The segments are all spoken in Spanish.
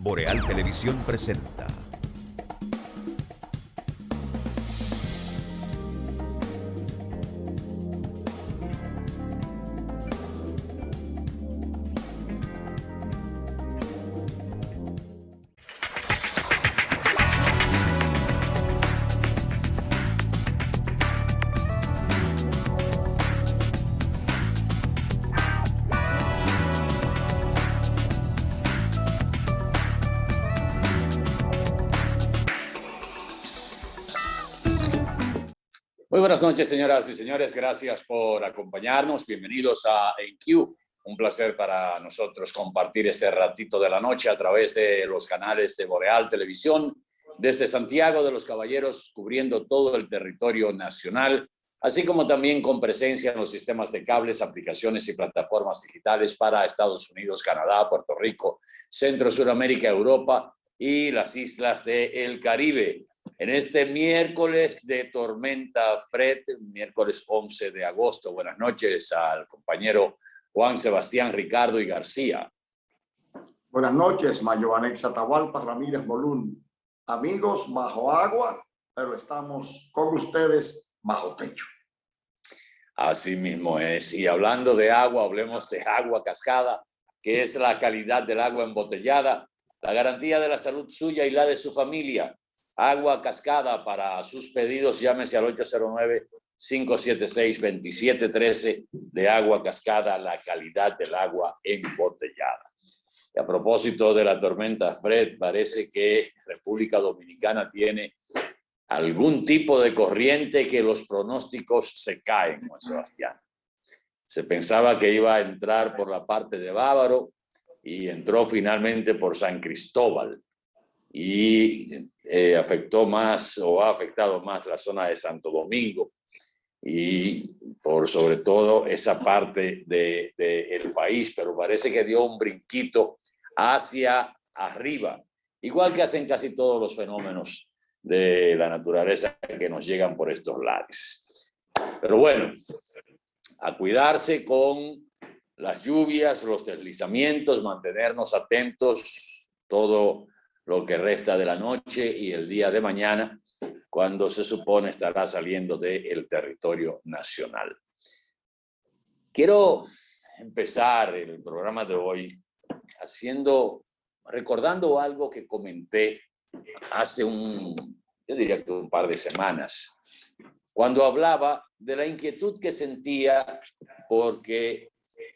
Boreal Televisión presenta. Muy buenas noches, señoras y señores. Gracias por acompañarnos. Bienvenidos a EnQ. Un placer para nosotros compartir este ratito de la noche a través de los canales de Boreal Televisión, desde Santiago de los Caballeros, cubriendo todo el territorio nacional, así como también con presencia en los sistemas de cables, aplicaciones y plataformas digitales para Estados Unidos, Canadá, Puerto Rico, Centro, Suramérica, Europa y las islas del Caribe. En este miércoles de tormenta Fred, miércoles 11 de agosto. Buenas noches al compañero Juan Sebastián, Ricardo y García. Buenas noches, Mayoanex Atahualpa, Ramírez Bolún. Amigos bajo agua, pero estamos con ustedes bajo techo. Así mismo es. Y hablando de agua, hablemos de agua cascada, que es la calidad del agua embotellada, la garantía de la salud suya y la de su familia. Agua Cascada. Para sus pedidos, llámese al 809-576-2713 de Agua Cascada, la calidad del agua embotellada. Y a propósito de la tormenta Fred, parece que República Dominicana tiene algún tipo de corriente que los pronósticos se caen, Juan Sebastián. Se pensaba que iba a entrar por la parte de Bávaro y entró finalmente por San Cristóbal. Y afectó más o ha afectado más la zona de Santo Domingo y por sobre todo esa parte del país, pero parece que dio un brinquito hacia arriba, igual que hacen casi todos los fenómenos de la naturaleza que nos llegan por estos lares. Pero bueno, a cuidarse con las lluvias, los deslizamientos, mantenernos atentos todo lo que resta de la noche y el día de mañana, cuando se supone estará saliendo del territorio nacional. Quiero empezar el programa de hoy recordando algo que comenté hace yo diría que un par de semanas, cuando hablaba de la inquietud que sentía porque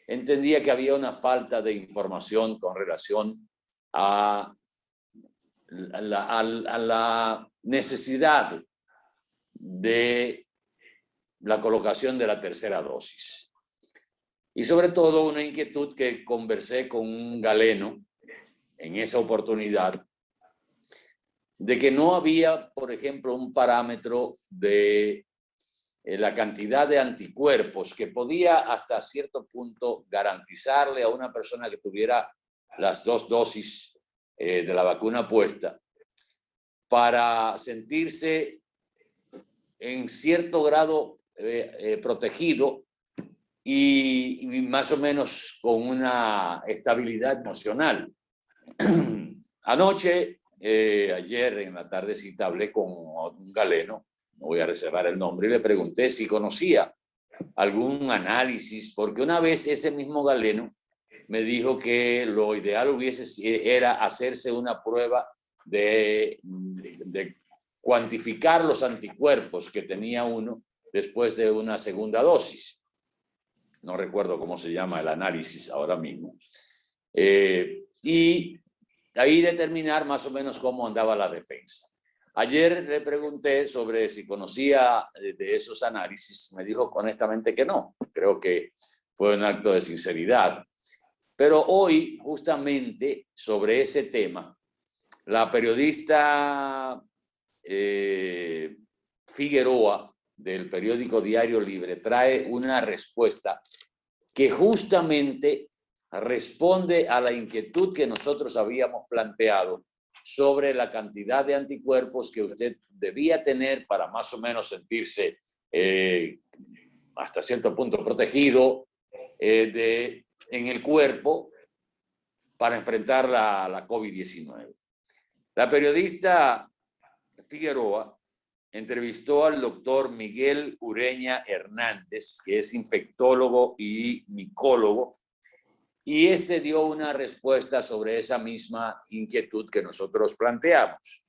entendía que había una falta de información con relación a la necesidad de la colocación de la tercera dosis. Y sobre todo una inquietud que conversé con un galeno en esa oportunidad, de que no había, por ejemplo, un parámetro de la cantidad de anticuerpos que podía hasta cierto punto garantizarle a una persona que tuviera las dos dosis de la vacuna puesta, para sentirse en cierto grado protegido y más o menos con una estabilidad emocional. Anoche, ayer en la tardecita, hablé con un galeno, no voy a reservar el nombre, y le pregunté si conocía algún análisis, porque una vez ese mismo galeno me dijo que lo ideal era hacerse una prueba de cuantificar los anticuerpos que tenía uno después de una segunda dosis. No recuerdo cómo se llama el análisis ahora mismo. Y ahí determinar más o menos cómo andaba la defensa. Ayer le pregunté sobre si conocía de esos análisis. Me dijo honestamente que no. Creo que fue un acto de sinceridad. Pero hoy, justamente, sobre ese tema, la periodista Figueroa, del periódico Diario Libre, trae una respuesta que justamente responde a la inquietud que nosotros habíamos planteado sobre la cantidad de anticuerpos que usted debía tener para más o menos sentirse hasta cierto punto protegido en el cuerpo para enfrentar la COVID-19. La periodista Figueroa entrevistó al doctor Miguel Ureña Hernández, que es infectólogo y micólogo, y este dio una respuesta sobre esa misma inquietud que nosotros planteamos.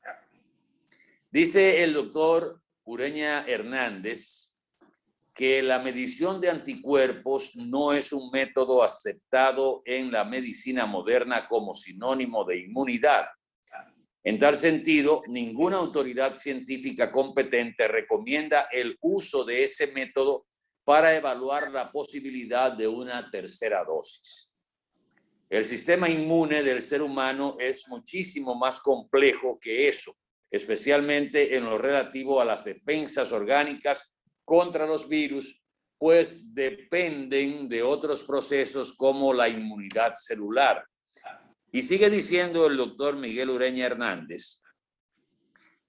Dice el doctor Ureña Hernández que la medición de anticuerpos no es un método aceptado en la medicina moderna como sinónimo de inmunidad. En tal sentido, ninguna autoridad científica competente recomienda el uso de ese método para evaluar la posibilidad de una tercera dosis. El sistema inmune del ser humano es muchísimo más complejo que eso, especialmente en lo relativo a las defensas orgánicas contra los virus, pues dependen de otros procesos como la inmunidad celular. Y sigue diciendo el doctor Miguel Ureña Hernández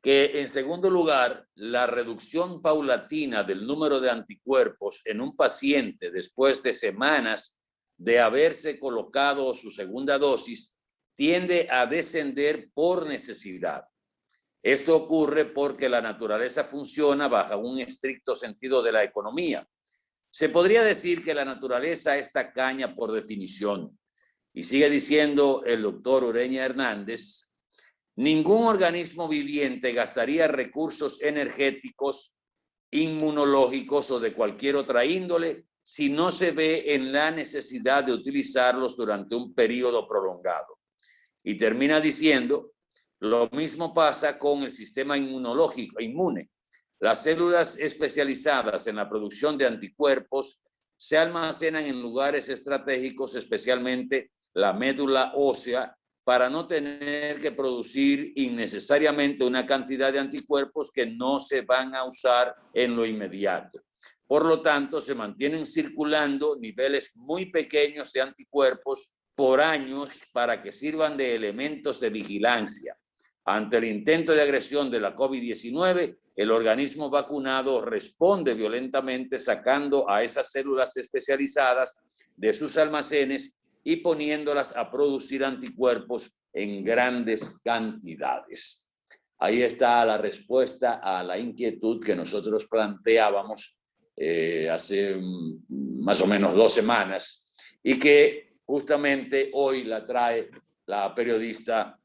que, en segundo lugar, la reducción paulatina del número de anticuerpos en un paciente después de semanas de haberse colocado su segunda dosis tiende a descender por necesidad. Esto ocurre porque la naturaleza funciona bajo un estricto sentido de la economía. Se podría decir que la naturaleza es tacaña por definición. Y sigue diciendo el doctor Ureña Hernández, ningún organismo viviente gastaría recursos energéticos, inmunológicos o de cualquier otra índole si no se ve en la necesidad de utilizarlos durante un periodo prolongado. Y termina diciendo, lo mismo pasa con el sistema inmunológico, inmune. Las células especializadas en la producción de anticuerpos se almacenan en lugares estratégicos, especialmente la médula ósea, para no tener que producir innecesariamente una cantidad de anticuerpos que no se van a usar en lo inmediato. Por lo tanto, se mantienen circulando niveles muy pequeños de anticuerpos por años para que sirvan de elementos de vigilancia. Ante el intento de agresión de la COVID-19, el organismo vacunado responde violentamente sacando a esas células especializadas de sus almacenes y poniéndolas a producir anticuerpos en grandes cantidades. Ahí está la respuesta a la inquietud que nosotros planteábamos hace más o menos 2 semanas y que justamente hoy la trae la periodista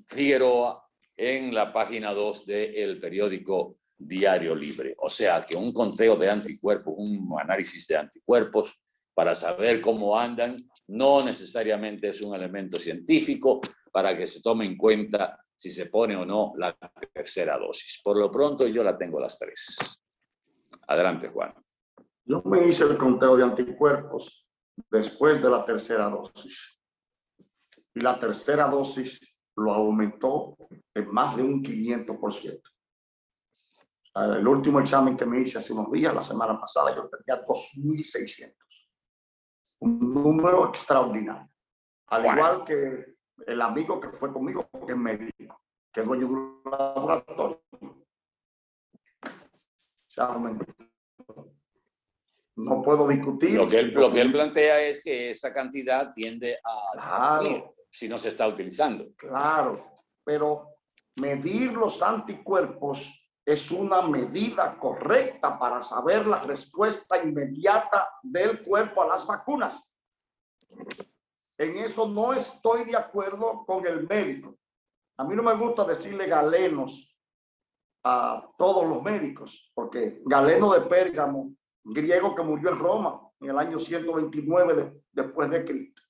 Figueroa en la página 2 del periódico Diario Libre. O sea que un conteo de anticuerpos, un análisis de anticuerpos para saber cómo andan, no necesariamente es un elemento científico para que se tome en cuenta si se pone o no la tercera dosis. Por lo pronto yo la tengo las 3. Adelante, Juan. Yo me hice el conteo de anticuerpos después de la tercera dosis. Y la tercera dosis lo aumentó en más de un 500%. El último examen que me hice hace unos días, la semana pasada, yo tenía 2.600. Un número extraordinario. Al igual que el amigo que fue conmigo, que es médico, que es dueño de un laboratorio. No puedo discutir. Lo que él plantea es que esa cantidad tiende a disminuir si no se está utilizando. Claro, pero medir los anticuerpos es una medida correcta para saber la respuesta inmediata del cuerpo a las vacunas. En eso no estoy de acuerdo con el médico. A mí no me gusta decirle galenos a todos los médicos, porque Galeno de Pérgamo, griego que murió en Roma en el año 129 después de Cristo,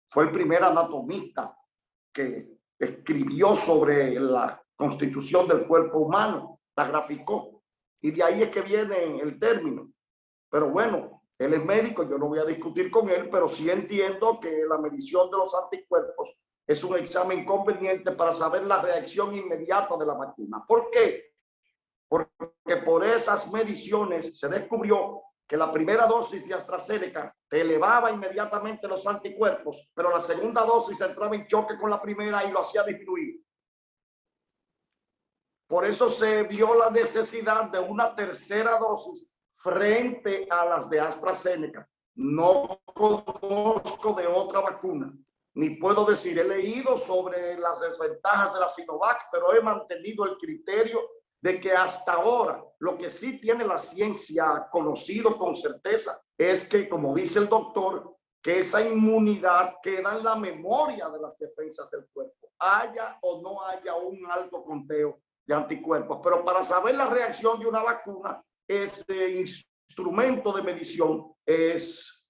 fue el primer anatomista que escribió sobre la constitución del cuerpo humano, la graficó, y de ahí es que viene el término. Pero bueno, él es médico, yo no voy a discutir con él, pero sí entiendo que la medición de los anticuerpos es un examen conveniente para saber la reacción inmediata de la vacuna. ¿Por qué? Porque por esas mediciones se descubrió que la primera dosis de AstraZeneca te elevaba inmediatamente los anticuerpos, pero la segunda dosis entraba en choque con la primera y lo hacía disminuir. Por eso se vio la necesidad de una tercera dosis frente a las de AstraZeneca. No conozco de otra vacuna, ni puedo decir, he leído sobre las desventajas de la Sinovac, pero he mantenido el criterio de que hasta ahora lo que sí tiene la ciencia conocido con certeza es que, como dice el doctor, que esa inmunidad queda en la memoria de las defensas del cuerpo, haya o no haya un alto conteo de anticuerpos. Pero para saber la reacción de una vacuna, ese instrumento de medición es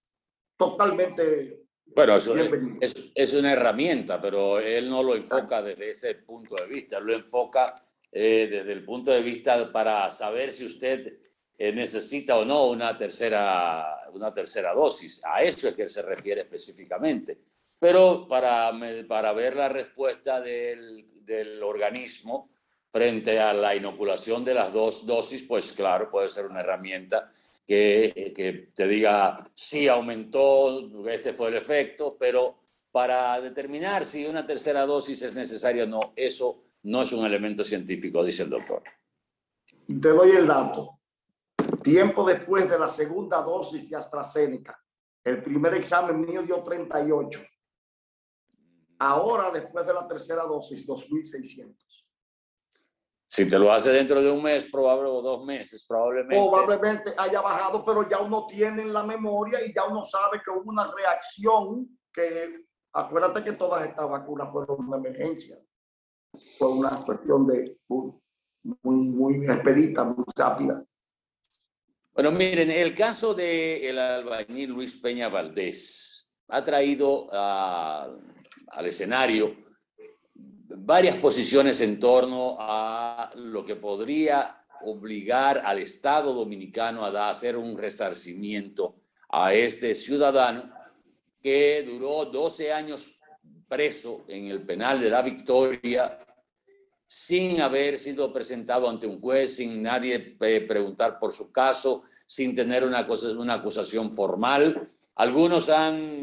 totalmente bueno, eso bienvenido. es una herramienta, pero él no lo enfoca desde ese punto de vista, lo enfoca desde el punto de vista para saber si usted necesita o no una tercera dosis. A eso es que él se refiere específicamente. Pero para ver la respuesta del organismo frente a la inoculación de las dos dosis, pues claro, puede ser una herramienta que te diga sí aumentó, este fue el efecto, pero para determinar si una tercera dosis es necesaria o no, eso no es un elemento científico, dice el doctor. Te doy el dato. Tiempo después de la segunda dosis de AstraZeneca, el primer examen mío dio 38. Ahora, después de la tercera dosis, 2.600. Si te lo hace dentro de un mes, o 2 meses, probablemente haya bajado, pero ya uno tiene en la memoria y ya uno sabe que hubo una reacción que, acuérdate que todas estas vacunas fueron una emergencia. Fue una cuestión de muy expedita, muy rápida. Bueno, miren, el caso del albañil Luis Peña Valdés ha traído al escenario varias posiciones en torno a lo que podría obligar al Estado dominicano a hacer un resarcimiento a este ciudadano que duró 12 años preso en el penal de La Victoria sin haber sido presentado ante un juez, sin nadie preguntar por su caso, sin tener una acusación formal. Algunos han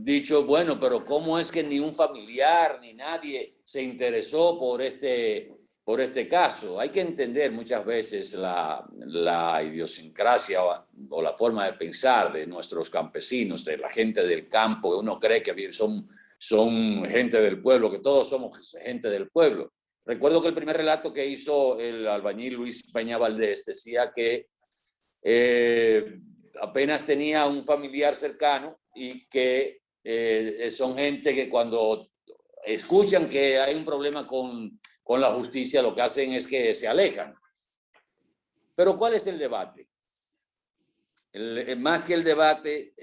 dicho, bueno, pero ¿cómo es que ni un familiar ni nadie se interesó por este caso? Hay que entender muchas veces la idiosincrasia o la forma de pensar de nuestros campesinos, de la gente del campo, que uno cree que son gente del pueblo, que todos somos gente del pueblo. Recuerdo que el primer relato que hizo el albañil Luis Peña Valdés decía que apenas tenía un familiar cercano y que son gente que cuando escuchan que hay un problema con la justicia, lo que hacen es que se alejan. Pero ¿cuál es el debate? Más que el debate,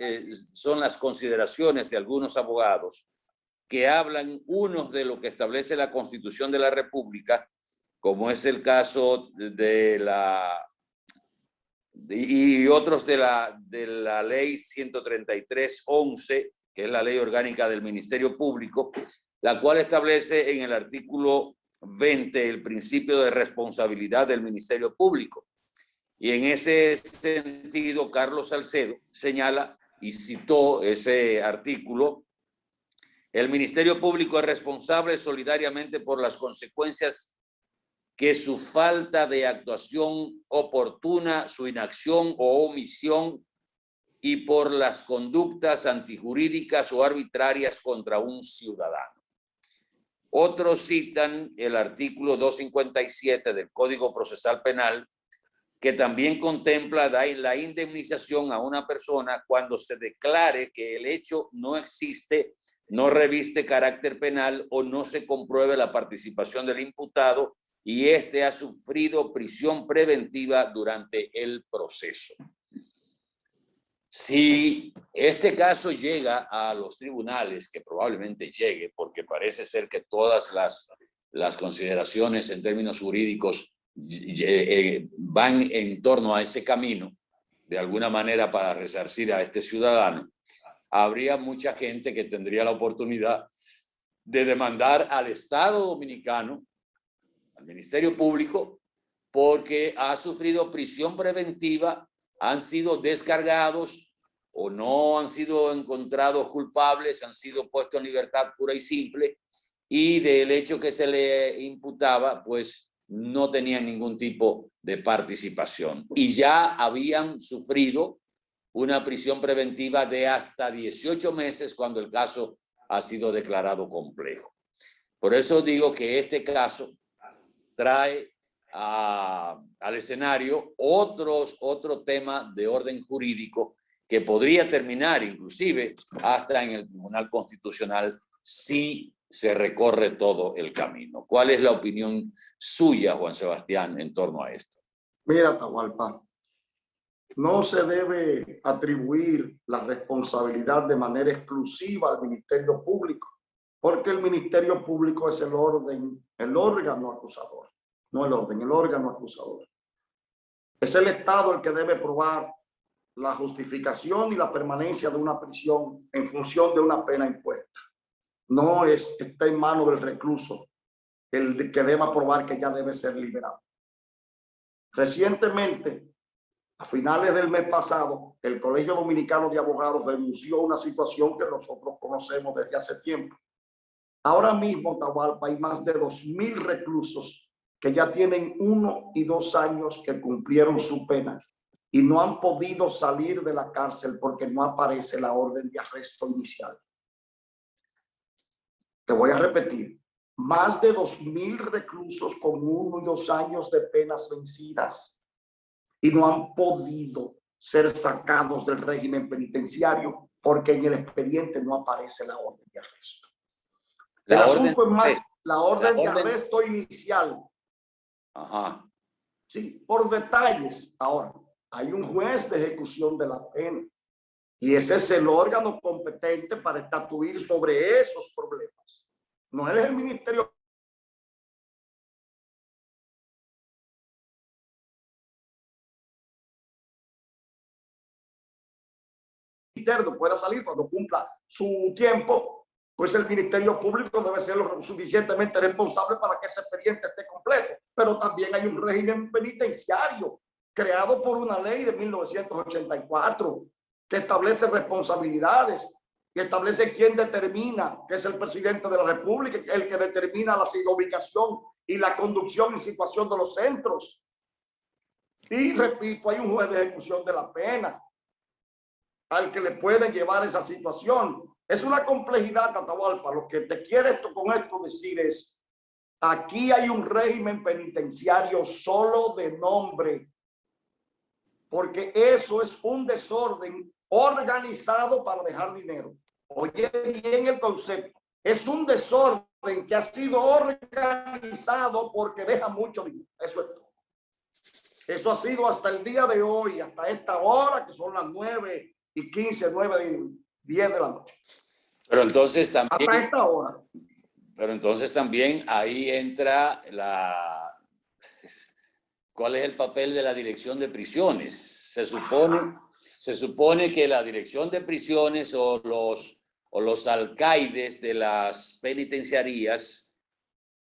son las consideraciones de algunos abogados que hablan unos de lo que establece la Constitución de la República, como es el caso y otros de la ley 133.11, que es la ley orgánica del Ministerio Público, la cual establece en el artículo 20 el principio de responsabilidad del Ministerio Público. Y en ese sentido, Carlos Salcedo señala y citó ese artículo: el Ministerio Público es responsable solidariamente por las consecuencias que su falta de actuación oportuna, su inacción o omisión y por las conductas antijurídicas o arbitrarias contra un ciudadano. Otros citan el artículo 257 del Código Procesal Penal, que también contempla la indemnización a una persona cuando se declare que el hecho no existe, no reviste carácter penal o no se compruebe la participación del imputado y éste ha sufrido prisión preventiva durante el proceso. Si este caso llega a los tribunales, que probablemente llegue, porque parece ser que todas las consideraciones en términos jurídicos van en torno a ese camino, de alguna manera para resarcir a este ciudadano, habría mucha gente que tendría la oportunidad de demandar al Estado dominicano, al Ministerio Público, porque ha sufrido prisión preventiva, han sido descargados o no han sido encontrados culpables, han sido puestos en libertad pura y simple, y del hecho que se le imputaba, pues no tenían ningún tipo de participación. Y ya habían sufrido una prisión preventiva de hasta 18 meses cuando el caso ha sido declarado complejo. Por eso digo que este caso trae al escenario otro tema de orden jurídico que podría terminar inclusive hasta en el Tribunal Constitucional si se recorre todo el camino. ¿Cuál es la opinión suya, Juan Sebastián, en torno a esto? Mira, Atahualpa, no se debe atribuir la responsabilidad de manera exclusiva al Ministerio Público, porque el Ministerio Público es el órgano acusador, no el orden, el órgano acusador. Es el Estado el que debe probar la justificación y la permanencia de una prisión en función de una pena impuesta. No está en manos del recluso el que deba probar que ya debe ser liberado. Recientemente, a finales del mes pasado, el Colegio Dominicano de Abogados denunció una situación que nosotros conocemos desde hace tiempo. Ahora mismo, Atahualpa, hay más de 2.000 reclusos que ya tienen 1 y 2 años que cumplieron su pena y no han podido salir de la cárcel porque no aparece la orden de arresto inicial. Te voy a repetir, más de 2.000 reclusos con 1 y 2 años de penas vencidas y no han podido ser sacados del régimen penitenciario porque en el expediente no aparece la orden de arresto. El asunto es más la orden de arresto inicial. Ajá. Sí, por detalles. Ahora, hay un juez de ejecución de la pena y ese es el órgano competente para estatuir sobre esos problemas. No es el Ministerio interno pueda salir cuando cumpla su tiempo, pues el Ministerio Público debe ser lo suficientemente responsable para que ese expediente esté completo. Pero también hay un régimen penitenciario creado por una ley de 1984 que establece responsabilidades y establece quién determina, que es el presidente de la República, el que determina la ubicación y la conducción y situación de los centros. Y repito, hay un juez de ejecución de la pena al que le pueden llevar esa situación. Es una complejidad, Atahualpa. Lo que te quiero con esto decir es, aquí hay un régimen penitenciario solo de nombre, porque eso es un desorden organizado para dejar dinero. Oye bien el concepto. Es un desorden que ha sido organizado porque deja mucho dinero. Eso es todo. Eso ha sido hasta el día de hoy, hasta esta hora, que son las 9:15, 9:10 de la noche. Pero entonces también, hasta esta hora. Pero entonces también ahí entra ¿cuál es el papel de la dirección de prisiones? Se supone que la dirección de prisiones o los alcaides de las penitenciarías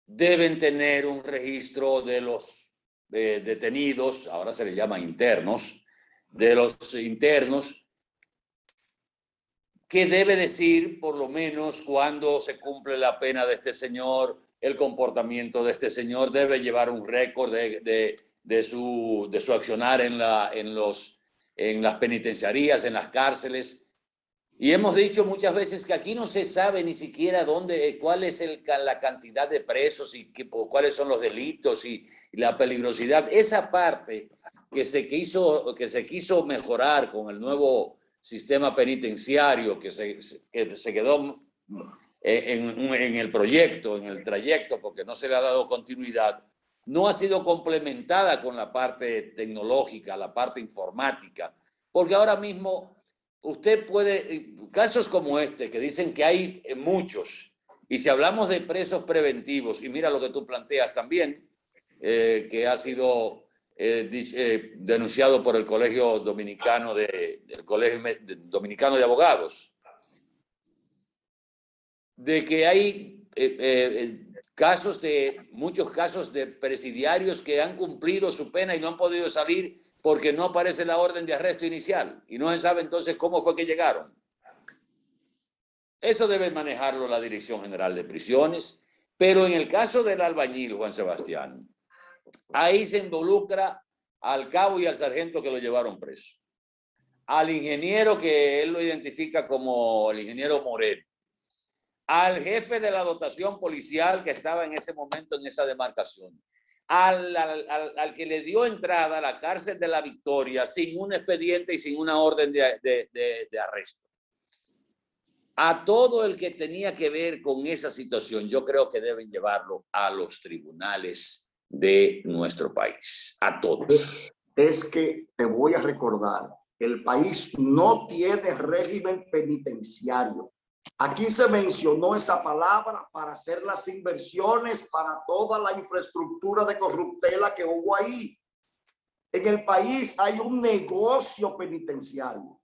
deben tener un registro de los detenidos, ahora se le llama internos, de los internos, que debe decir por lo menos cuándo se cumple la pena de este señor, el comportamiento de este señor, debe llevar un récord de su accionar en las penitenciarías, en las cárceles. Y hemos dicho muchas veces que aquí no se sabe ni siquiera cuál es la cantidad de presos y cuáles son los delitos y la peligrosidad. Esa parte que se quiso mejorar con el nuevo sistema penitenciario que se quedó en el proyecto, en el trayecto, porque no se le ha dado continuidad, no ha sido complementada con la parte tecnológica, la parte informática, porque ahora mismo usted puede, casos como este, que dicen que hay muchos, y si hablamos de presos preventivos, y mira lo que tú planteas también, que ha sido denunciado por el Colegio Dominicano Dominicano de Abogados, de que hay muchos casos de presidiarios que han cumplido su pena y no han podido salir porque no aparece la orden de arresto inicial y no se sabe entonces cómo fue que llegaron. Eso debe manejarlo la Dirección General de Prisiones, pero en el caso del albañil, Juan Sebastián, ahí se involucra al cabo y al sargento que lo llevaron preso. al ingeniero que él lo identifica como el ingeniero Moreno, al jefe de la dotación policial que estaba en ese momento en esa demarcación, al que le dio entrada a la cárcel de La Victoria sin un expediente y sin una orden de arresto. A todo el que tenía que ver con esa situación, yo creo que deben llevarlo a los tribunales de nuestro país, a todos. Es que te voy a recordar, el país no tiene régimen penitenciario. Aquí se mencionó esa palabra para hacer las inversiones para toda la infraestructura de corruptela que hubo ahí. En el país hay un negocio penitenciario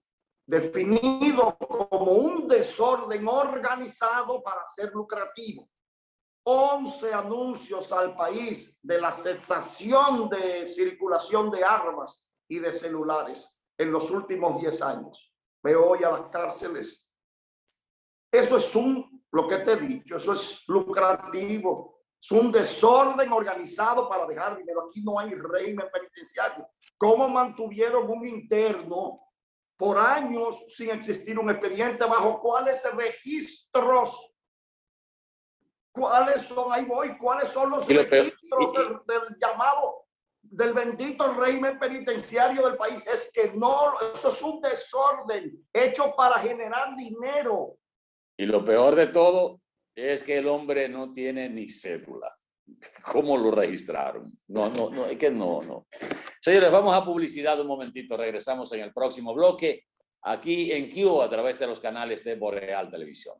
definido como un desorden organizado para ser lucrativo. 11 anuncios al país de la cesación de circulación de armas y de celulares en los últimos 10 años. Veo hoy a las cárceles. Eso es lo que te he dicho, eso es lucrativo. Es un desorden organizado para dejar dinero. Aquí no hay régimen penitenciario. ¿Cómo mantuvieron un interno por años sin existir un expediente? ¿Bajo cuáles registros? ¿Cuáles son? Ahí voy. ¿Cuáles son los registros del llamado, del bendito régimen penitenciario del país? Es que no, eso es un desorden hecho para generar dinero. Y lo peor de todo es que el hombre no tiene ni cédula. ¿Cómo lo registraron? No, es que no. Señores, vamos a publicidad un momentito. Regresamos en el próximo bloque, aquí en Q, a través de los canales de Boreal Televisión.